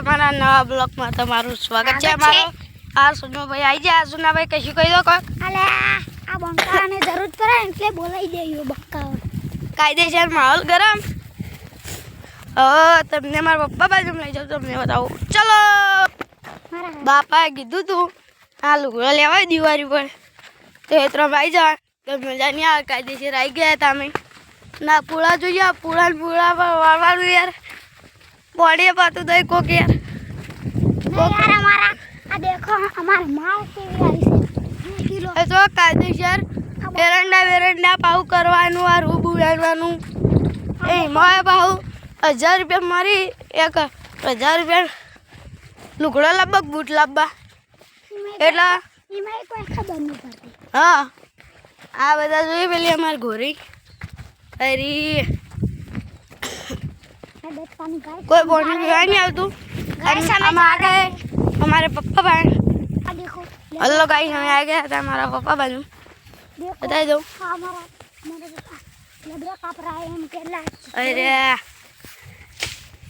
અમારા નવા બ્લોગમાં તમારું સ્વાગત છે। અમારો આ સુનો ભાઈ આવી જાય। આ સુના ભાઈ કશું કહી દો કોક। અલે આ બંકાને જરૂર પડે એટલે બોલાઈ દેયો બંકા। કાયદેસર માહોલ ગરમ। તમને મારા પપ્પા બાજુ લઈ જાઉં તમને બતાવું। ચલો બાપાએ કીધું તું આ લુગડો લેવાય દિવાળી પર તો એ ત્રણ આવી જા તો મજા નહીં આવે। કાયદેસર આવી ગયા તમે ના પૂળા જોઈએ પૂળા પૂળા વાળવાનું યાર બોડી પાતું દઈ કોક યાર यार हमारा आ देखो हमारा माल केवी आई છે કિલો એ તો કાયદેસર એરંડા પાઉ કરવાનું આ રૂ બુડાડવાનું એ મોય પાઉ 1000 રૂપિયા મારી 1000 રૂપિયા લુગડો લાવવા બૂટ લાવવા એટલે એમાં કોઈ ખબર નહીં પડતી। હા આ બધા જોઈ પેલી અમારી ઘોરી અરે આ દત્તાની ગાય કોઈ બોની પીવા નહીં આવતું। हमारे पप्पा भाई देखो हेलो गाइस हमें आ गया था हमारा पप्पा बाजू बता दो। हमारा मेरे लबड़ा काप रहा है इनके लाच। अरे